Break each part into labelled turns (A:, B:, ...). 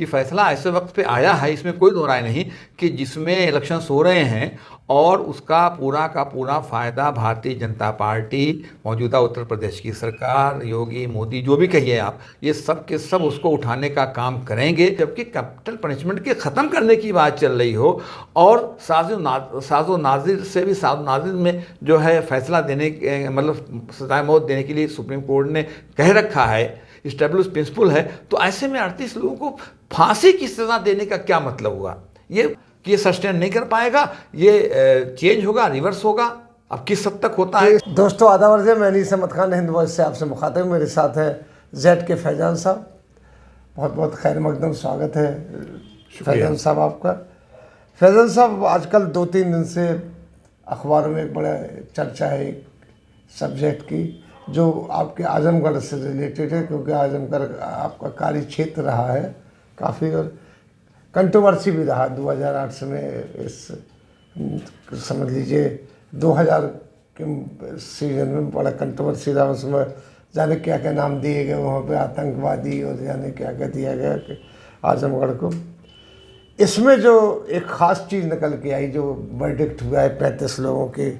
A: कि फैसला ऐसे वक्त पे आया है, इसमें कोई दो राय नहीं, कि जिसमें इलेक्शंस हो रहे हैं और उसका पूरा का पूरा फ़ायदा भारतीय जनता पार्टी, मौजूदा उत्तर प्रदेश की सरकार, योगी मोदी जो भी कहिए आप, ये सब के सब उसको उठाने का काम करेंगे। जबकि कैपिटल पनिशमेंट के ख़त्म करने की बात चल रही हो और साजो नाजिर से भी साजो नाजिर में जो है फैसला देने मतलब सजाए मौत देने के लिए सुप्रीम कोर्ट ने कह रखा है, इस्टेब्लिश प्रिंसिपल है, तो ऐसे में 38 लोगों को फांसी की सज़ा देने का क्या मतलब हुआ? ये सस्टेन नहीं कर पाएगा, ये चेंज होगा, रिवर्स होगा। अब किस हद तक होता है?
B: दोस्तों आदाब अर्ज़ है, मैं अनीस अहमद खान हिंद वॉइस से आपसे मुखातिब। मेरे साथ हैं जेड के फैजान साहब। बहुत बहुत खैर मकदम स्वागत है फैजान साहब आपका। फैजान साहब, आजकल 2-3 दिन से अखबारों में एक बड़ा चर्चा है एक सब्जेक्ट की, जो आपके आजमगढ़ से रिलेटेड है, क्योंकि आजमगढ़ आपका कार्य क्षेत्र रहा है काफ़ी, और कंट्रोवर्सी भी रहा 2008 से में। इस समझ लीजिए 2000 के सीजन में बड़ा कंट्रोवर्सी रहा, उसमें जाने क्या क्या नाम दिए गए वहाँ पे, आतंकवादी और जाने क्या क्या दिया गया आजमगढ़ को। इसमें जो एक ख़ास चीज़ निकल के आई, जो वर्डिक्ट हुआ है, 35 लोगों की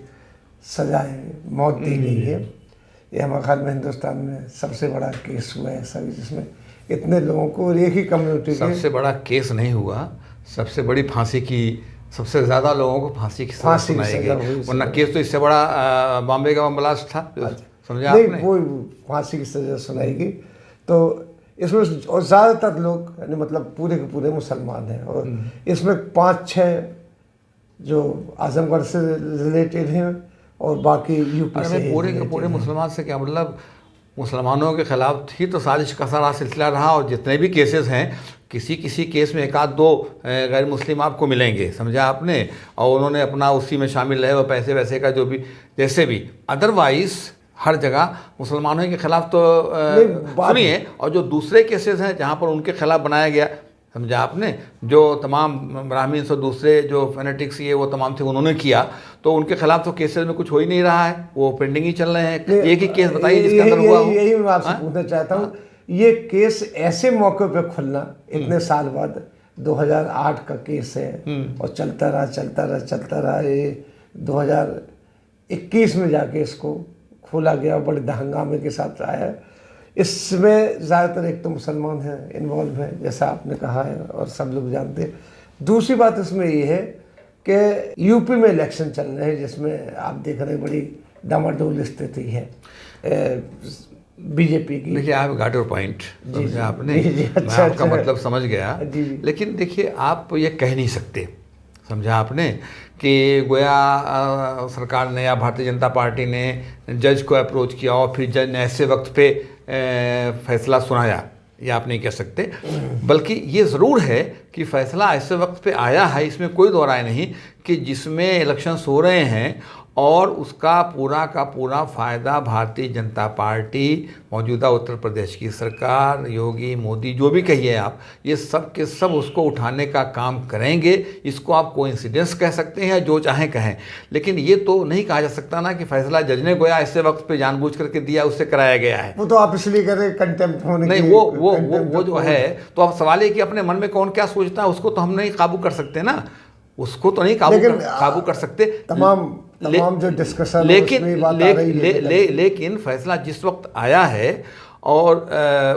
B: सजाएँ मौत दी गई है, ये हमारे ख्याल में हिंदुस्तान में सबसे बड़ा केस हुआ है सभी, जिसमें इतने लोगों को और एक ही कम्युनिटी के।
A: सबसे बड़ा केस नहीं हुआ, सबसे बड़ी फांसी की, सबसे ज़्यादा लोगों को फांसी की सज़ा सुनाई गई, वरना केस तो इससे बड़ा बॉम्बे का बम ब्लास्ट था, समझा आपने?
B: नहीं, वो फांसी की सज़ा सुनाई गई। तो इसमें और ज़्यादातर लोग यानी मतलब पूरे के पूरे मुसलमान हैं, और इसमें 5-6 जो आजमगढ़ से रिलेटेड हैं और बाकी यूपी से।
A: पूरे के पूरे मुसलमान से क्या मतलब? मुसलमानों के खिलाफ ही तो साजिश का सारा सिलसिला रहा, और जितने भी केसेस हैं, किसी किसी केस में 1-2 गैर मुस्लिम आपको मिलेंगे, समझा आपने, और उन्होंने अपना उसी में शामिल है, वो पैसे वैसे का जो भी जैसे भी, अदरवाइज हर जगह मुसलमानों के खिलाफ तो सुनिए। और जो दूसरे केसेस हैं जहाँ पर उनके खिलाफ बनाया गया, समझा आपने, जो तमाम ब्राह्मीण और दूसरे जो फैनेटिक्स ये वो तमाम थे उन्होंने किया, तो उनके खिलाफ तो केसेस में कुछ हो ही नहीं रहा है, वो पेंडिंग ही चल रहे हैं। एक ही केस बताइए जिसके अंदर हुआ हो।
B: यही मैं आपसे पूछना चाहता हूँ, ये केस ऐसे मौके पे खुलना इतने साल बाद, 2008 का केस है और चलता रहा, ये 2021 में जाके इसको खोला गया, बड़े हंगामे के साथ आया। इसमें ज़्यादातर एक तो मुसलमान हैं इन्वॉल्व हैं, जैसा आपने कहा है और सब लोग जानते हैं। दूसरी बात इसमें ये है कि यूपी में इलेक्शन चल रहे हैं, जिसमें आप देख रहे हैं बड़ी डामाडोल स्थिति है बीजेपी की।
A: देखिए, आप गॉट योर पॉइंट, समझा आपने,
B: अच्छा,
A: मैं आपका मतलब समझ गया।
B: जी।
A: लेकिन देखिए, आप ये कह नहीं सकते, समझा आपने, कि गोया सरकार ने या भारतीय जनता पार्टी ने जज को अप्रोच किया और फिर जज ने ऐसे वक्त पे फैसला सुनाया, ये आप नहीं कह सकते। बल्कि ये ज़रूर है कि फ़ैसला ऐसे वक्त पे आया है, इसमें कोई दो राय नहीं, कि जिसमें इलेक्शंस हो रहे हैं और उसका पूरा का पूरा फ़ायदा भारतीय जनता पार्टी, मौजूदा उत्तर प्रदेश की सरकार, योगी मोदी जो भी कहिए आप, ये सब के सब उसको उठाने का काम करेंगे। इसको आप कोइंसिडेंस कह सकते हैं, जो चाहें कहें, लेकिन ये तो नहीं कहा जा सकता ना कि फैसला जज ने गोया ऐसे वक्त पे जानबूझ करके दिया, उससे कराया गया है।
B: वो तो आप इसलिए कह रहे हैं कंटेम्प्ट होने की।
A: नहीं, वो जो है, तो अब सवाल है कि अपने मन में कौन क्या सोचता है, उसको तो हम नहीं काबू कर सकते ना, उसको तो नहीं काबू कर सकते।
B: तमाम जो डिस्कशन,
A: लेकिन फैसला जिस वक्त आया है और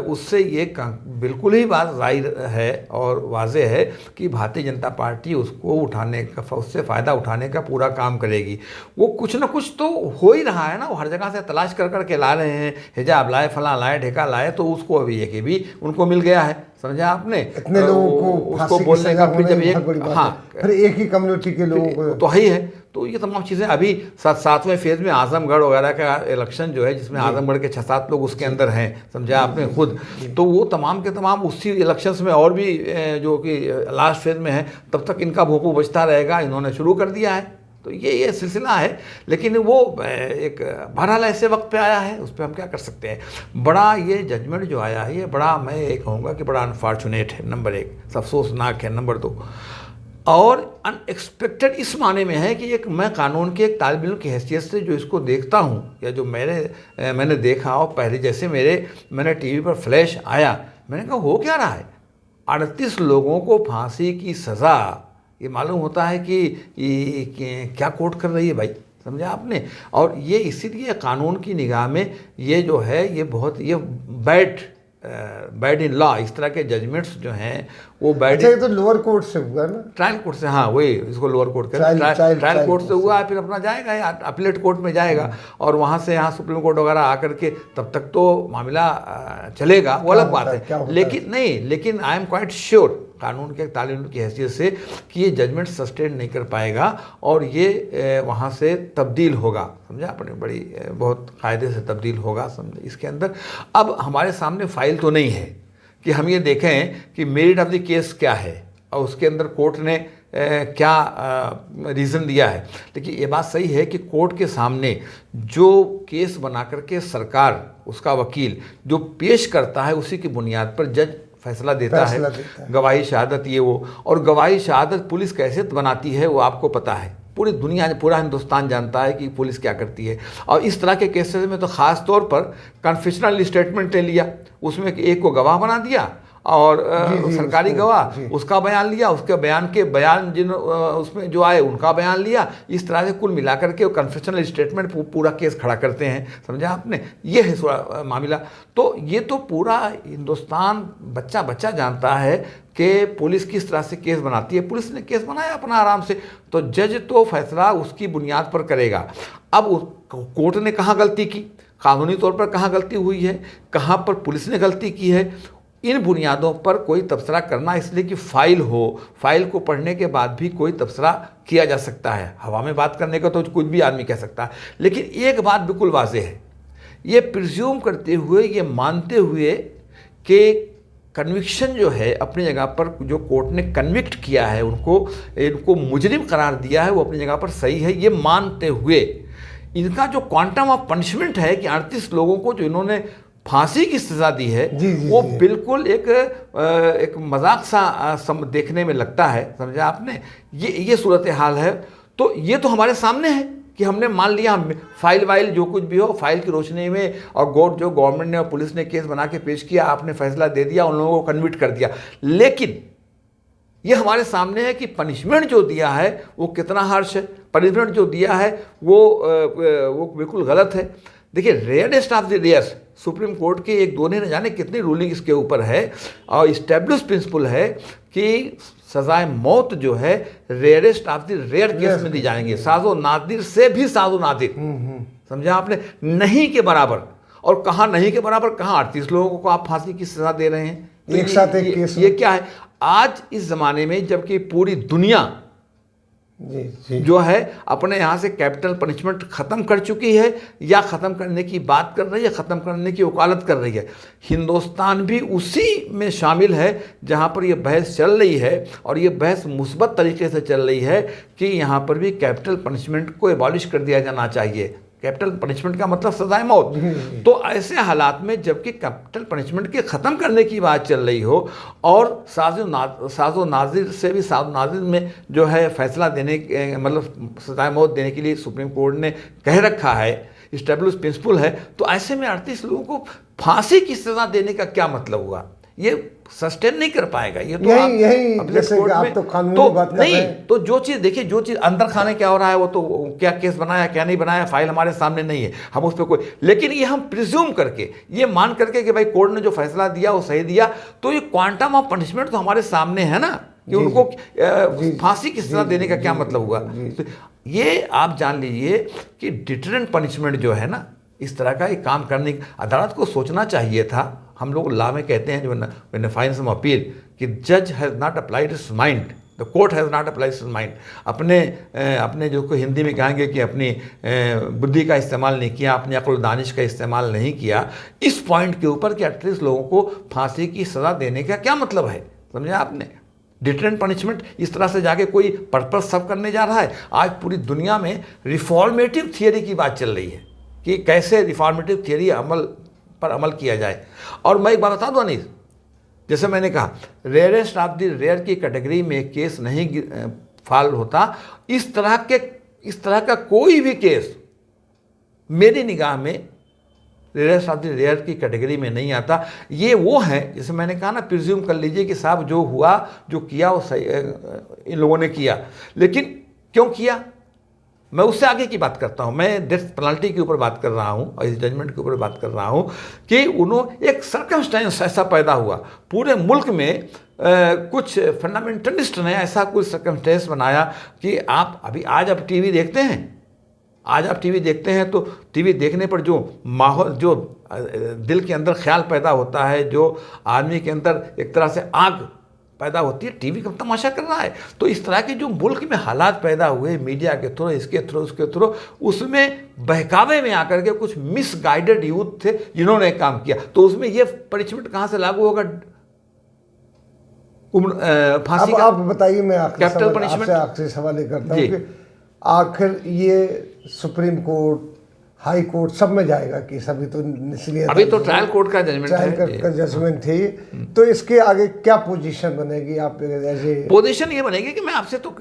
A: उससे ये बिल्कुल ही बात जाहिर है और वाज़ेह है कि भारतीय जनता पार्टी उसको उठाने का, उससे फ़ायदा उठाने का पूरा काम करेगी। वो कुछ ना कुछ तो हो ही रहा है ना, वो हर जगह से तलाश कर के ला रहे हैं, हिजाब लाए, फलां लाए, ढेका लाए, तो उसको अभी ये कि भी उनको मिल गया है, समझा आपने।
B: इतने लोगों को
A: उसको बोलने का फिर जब
B: फिर एक ही कम्युनिटी के लोगों को
A: तो ही है। तो ये तमाम चीज़ें अभी 7वें फेज़ में आजमगढ़ वगैरह का इलेक्शन जो है, जिसमें आजमगढ़ के 6-7 लोग उसके अंदर हैं, समझा आपने खुद, तो वो तमाम के तमाम उसी इलेक्शंस में और भी जो कि लास्ट फेज़ में है, तब तक इनका भोंपू बचता रहेगा, इन्होंने शुरू कर दिया है। तो ये सिलसिला है। लेकिन वो एक बहरहाल ऐसे वक्त पे आया है, उस पर हम क्या कर सकते हैं। बड़ा ये जजमेंट जो आया है, ये बड़ा, मैं ये कहूँगा कि बड़ा अनफॉर्चुनेट है, नंबर 1, अफसोसनाक है, नंबर 2, और अनएक्सपेक्टेड इस माने में है कि एक मैं कानून के एक तालिब इल्म की हैसियत से जो इसको देखता हूँ, या जो मैंने देखा, और पहले जैसे मैंने टीवी पर फ्लैश आया, मैंने कहा हो क्या रहा है, 38 लोगों को फांसी की सज़ा, ये मालूम होता है कि क्या कोर्ट कर रही है भाई, समझा आपने। और ये इसीलिए कानून की निगाह में ये जो है ये बहुत ये बैड इन लॉ, इस तरह के जजमेंट्स जो हैं वो बैड।
B: अच्छा, ये तो लोअर कोर्ट से हुआ ना?
A: ट्रायल कोर्ट से, हाँ वही इसको लोअर कोर्ट कर, ट्रायल कोर्ट से हुआ, फिर अपना जाएगा या अपीलेट कोर्ट में जाएगा और वहाँ से यहाँ सुप्रीम कोर्ट वगैरह आकर के तब तक तो मामला चलेगा, वो अलग बात है। लेकिन आई एम क्वाइट श्योर कानून के तालिब की हैसियत से कि ये जजमेंट सस्टेन नहीं कर पाएगा और ये वहाँ से तब्दील होगा, समझा आपने, बड़ी बहुत कायदे से तब्दील होगा, समझे इसके अंदर। अब हमारे सामने फाइल तो नहीं है कि हम ये देखें कि मेरिट ऑफ द केस क्या है और उसके अंदर कोर्ट ने क्या रीज़न दिया है। लेकिन ये बात सही है कि कोर्ट के सामने जो केस बना करके सरकार, उसका वकील जो पेश करता है, उसी की बुनियाद पर जज फैसला देता है। गवाही शहादत ये वो, और गवाही शहादत पुलिस कैसे बनाती है वो आपको पता है, पूरी दुनिया, पूरा हिंदुस्तान जानता है कि पुलिस क्या करती है। और इस तरह के केसेस में तो ख़ास तौर पर कन्फेशनल स्टेटमेंट ले लिया, उसमें एक को गवाह बना दिया और सरकारी गवाह उसका बयान लिया, उसके बयान जिन उसमें जो आए उनका बयान लिया, इस तरह से कुल मिलाकर के वो कन्फेशनल स्टेटमेंट पूरा केस खड़ा करते हैं, समझा आपने। ये है मामला। तो ये तो पूरा हिंदुस्तान बच्चा जानता है कि पुलिस किस तरह से केस बनाती है। पुलिस ने केस बनाया अपना आराम से, तो जज तो फैसला उसकी बुनियाद पर करेगा। अब कोर्ट ने कहाँ गलती की, कानूनी तौर पर कहाँ गलती हुई है, कहाँ पर पुलिस ने गलती की है, इन बुनियादों पर कोई तबसरा करना, इसलिए कि फाइल हो, फाइल को पढ़ने के बाद भी कोई तबसरा किया जा सकता है। हवा में बात करने का तो कुछ भी आदमी कह सकता है। लेकिन एक बात बिल्कुल वाज़ेह है, ये प्रिज्यूम करते हुए, ये मानते हुए कि कन्विक्शन जो है अपनी जगह पर, जो कोर्ट ने कन्विक्ट किया है, इनको मुजरिम करार दिया है, वो अपनी जगह पर सही है, ये मानते हुए इनका जो क्वांटम ऑफ पनिशमेंट है कि 38 लोगों को जो इन्होंने फांसी की सज़ा दी है, वो बिल्कुल एक मजाक सा देखने में लगता है, समझा आपने। ये सूरत हाल है। तो ये तो हमारे सामने है कि हमने मान लिया, फाइल वाइल जो कुछ भी हो, फाइल की रोशनी में, और गवर्नमेंट ने और पुलिस ने केस बना के पेश किया, आपने फैसला दे दिया, उन लोगों को कन्विक्ट कर दिया। लेकिन ये हमारे सामने है कि पनिशमेंट जो दिया है वो कितना हार्श है, पनिशमेंट जो दिया है वो बिल्कुल गलत है। देखिए, rarest of the rares, supreme court के एक दो ने जाने कितनी रूलिंग इसके ऊपर है, और इस्टेब्लिश प्रिंसिपल है कि सजाए मौत जो है rarest of the rare case में दी जाएंगे, साजो नादिर से भी साजो नादिर, समझा आपने, नहीं के बराबर। और कहाँ नहीं के बराबर, कहाँ 38 लोगों को आप फांसी की सजा दे रहे हैं, तो
B: एक साथ एक केस।
A: ये क्या है आज इस ज़माने में, जबकि पूरी दुनिया
B: जी
A: जो है अपने यहाँ से कैपिटल पनिशमेंट ख़त्म कर चुकी है, या ख़त्म करने की बात कर रही है, ख़त्म करने की वकालत कर रही है। हिंदुस्तान भी उसी में शामिल है जहाँ पर ये बहस चल रही है, और ये बहस मुस्बत तरीके से चल रही है कि यहाँ पर भी कैपिटल पनिशमेंट को एबॉलिश कर दिया जाना चाहिए। कैपिटल पनिशमेंट का मतलब सजाए मौत। तो ऐसे हालात में जबकि कैपिटल पनिशमेंट के ख़त्म करने की बात चल रही हो, और साजो नाजिर से भी साजो नाजिर में जो है फैसला देने, मतलब सजाए मौत देने के लिए सुप्रीम कोर्ट ने कह रखा है, इस्टेब्लिश प्रिंसिपल है, तो ऐसे में 38 लोगों को फांसी की सज़ा देने का क्या मतलब हुआ? ये सस्टेन नहीं कर पाएगा। ये तो
B: यही जैसे कि आप तो कानूनी बात कर रहे हैं।
A: तो जो चीज़ देखिए, जो चीज़ अंदर खाने क्या हो रहा है, वो तो क्या केस बनाया क्या नहीं बनाया, फाइल हमारे सामने नहीं है, हम उस पर कोई, लेकिन ये हम प्रिज्यूम करके, ये मान करके कि भाई कोर्ट ने जो फैसला दिया वो सही दिया, तो ये क्वांटम ऑफ पनिशमेंट तो हमारे सामने है ना, कि उनको फांसी की सजा देने का क्या मतलब हुआ। तो ये आप जान लीजिए कि डिटरेंट पनिशमेंट जो है ना, इस तरह का एक काम करने, अदालत को सोचना चाहिए था। हम लोग लॉ में कहते हैं जो फाइन सम अपील, कि जज has not applied his mind, the court has not applied his mind, अपने जो को हिंदी में कहेंगे कि अपनी बुद्धि का इस्तेमाल नहीं किया, अपनी अक्ल दानिश का इस्तेमाल नहीं किया इस पॉइंट के ऊपर कि 38 लोगों को फांसी की सज़ा देने का क्या मतलब है, समझा आपने। डिटरेंट पनिशमेंट इस तरह से जाके कोई पर्पस सब करने जा रहा है। आज पूरी दुनिया में रिफॉर्मेटिव थियरी की बात चल रही है कि कैसे रिफॉर्मेटिव थियरी पर अमल किया जाए। और मैं एक बात बता दूँ अनीस, जैसे मैंने कहा, रेयरेस्ट ऑफ द रेयर की कैटेगरी में केस नहीं फाल होता। इस तरह का कोई भी केस मेरी निगाह में रेयरेस्ट ऑफ द रेयर की कैटेगरी में नहीं आता। ये वो है, जैसे मैंने कहा ना, प्रिज्यूम कर लीजिए कि साहब जो हुआ, जो किया वो सही इन लोगों ने किया, लेकिन क्यों किया, मैं उससे आगे की बात करता हूँ। मैं डेथ पेनल्टी के ऊपर बात कर रहा हूँ और इस जजमेंट के ऊपर बात कर रहा हूँ कि उन्होंने एक सर्कमस्टेंस ऐसा पैदा हुआ पूरे मुल्क में, कुछ फंडामेंटलिस्ट ने ऐसा कुछ सर्कमस्टेंस बनाया कि आप अभी आज आप टीवी देखते हैं, आज आप टीवी देखते हैं तो टीवी देखने पर जो माहौल, जो दिल के अंदर ख्याल पैदा होता है, जो आदमी के अंदर एक तरह से आग पैदा होती है, टीवी का तमाशा कर रहा है। तो इस तरह के जो मुल्क में हालात पैदा हुए मीडिया के थ्रू, इसके थ्रू, उसके थ्रू, उसमें बहकावे में आकर के कुछ मिसगाइडेड यूथ थे जिन्होंने काम किया, तो उसमें ये पनिशमेंट कहाँ से लागू होगा, फांसी का?
B: आप बताइए, मैं
A: कैपिटल पनिशमेंट
B: आखिरी सवाल ये करता हूँ कि आखिर ये सुप्रीम कोर्ट, हाई कोर्ट सब में जाएगा कि सभी तो निचली,
A: अभी तो ट्रायल कोर्ट का जजमेंट है,
B: ट्रायल का जजमेंट थी, तो इसके आगे क्या पोजीशन बनेगी? आप ऐसे
A: पोजीशन ये बनेगी कि मैं आपसे तो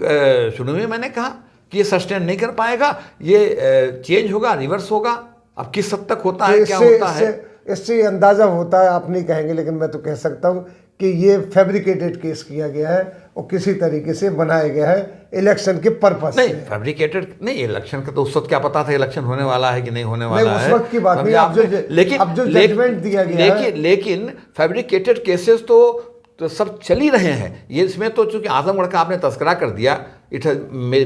A: शुरू में मैंने कहा कि ये सस्टेन नहीं कर पाएगा, ये चेंज होगा, रिवर्स होगा। अब किस हद तक होता है, क्या होता है,
B: इससे अंदाजा होता है, आप नहीं कहेंगे, लेकिन मैं तो कह सकता हूँ कि ये फैब्रिकेटेड केस किया गया है और किसी तरीके से बनाया गया है इलेक्शन के पर्पस से।
A: नहीं, फैब्रिकेटेड नहीं, इलेक्शन का तो उस वक्त क्या पता था इलेक्शन होने वाला है कि नहीं होने वाला है,
B: उस वक्त की बात नहीं, अब जो जजमेंट दिया गया है।
A: लेकिन फैब्रिकेटेड केसेस तो सब चल ही रहे हैं। ये इसमें तो चूंकि आजमगढ़ का आपने तस्करा कर दिया, it has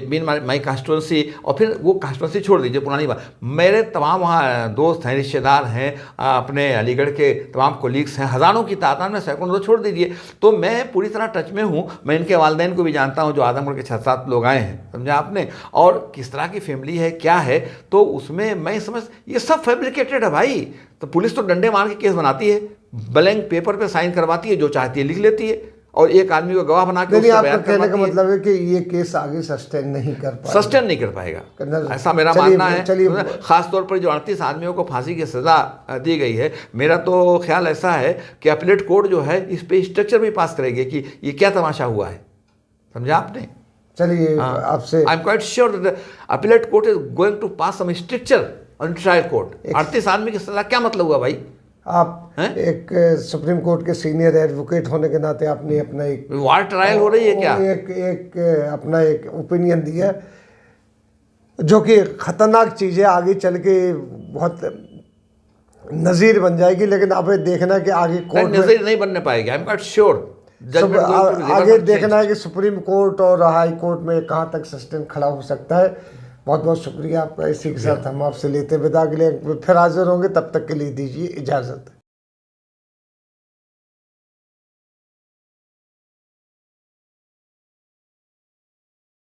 A: been my constituency, और फिर वो कॉन्स्टिट्यूंसी छोड़ दीजिए, पुरानी बात, मेरे तमाम वहाँ दोस्त हैं, रिश्तेदार हैं, अपने अलीगढ़ के तमाम कोलीग्स हैं, हज़ारों की तादाद में, सैकड़ों तो छोड़ दीजिए। तो मैं पूरी तरह टच में हूँ, मैं इनके वालिदैन को भी जानता हूँ जो आजमगढ़ के 6-7 लोग आए हैं, समझा आपने, और किस तरह की फैमिली है, क्या है, तो उसमें मैं समझ, ये सब फैब्रिकेटेड है भाई। तो पुलिस तो डंडे मार के केस बनाती है, ब्लैंक पेपर पे साइन करवाती है, जो चाहती है लिख लेती है, और एक आदमी को गवाह बना के उसका बयान
B: कहने का मतलब है कि ये केस आगे सस्टेन नहीं कर
A: पाएगा, ऐसा मेरा मानना है। खास तौर पर जो 38 आदमियों को फांसी की सजा दी गई है, मेरा तो ख्याल ऐसा है कि अपीलेट कोर्ट जो है इस पे स्ट्रक्चर भी पास करेगी कि ये क्या तमाशा हुआ है, समझा आपने।
B: चलिए, आपसे
A: I am quite sure that appellate court is going to pass some stricture on trial court. 38 आदमी की सजा क्या मतलब हुआ भाई?
B: आप एक सुप्रीम कोर्ट के सीनियर एडवोकेट होने के नाते आपने अपना एक
A: वार ट्रायल हो रही है क्या,
B: एक अपना एक ओपिनियन दिया, जो कि खतरनाक चीज़ है, आगे चल के बहुत नज़ीर बन जाएगी, लेकिन अब देखना कि आगे कोर्ट
A: नज़ीर नहीं बनने पाएगी। आई एम क्वाइट श्योर
B: आगे देखना है कि सुप्रीम कोर्ट और हाई कोर्ट में कहाँ तक सस्टेन खड़ा हो सकता है। बहुत बहुत शुक्रिया आपका। इसी के साथ हम आपसे लेते विदा, के लिए फिर हाजिर होंगे, तब तक के लिए दीजिए इजाज़त।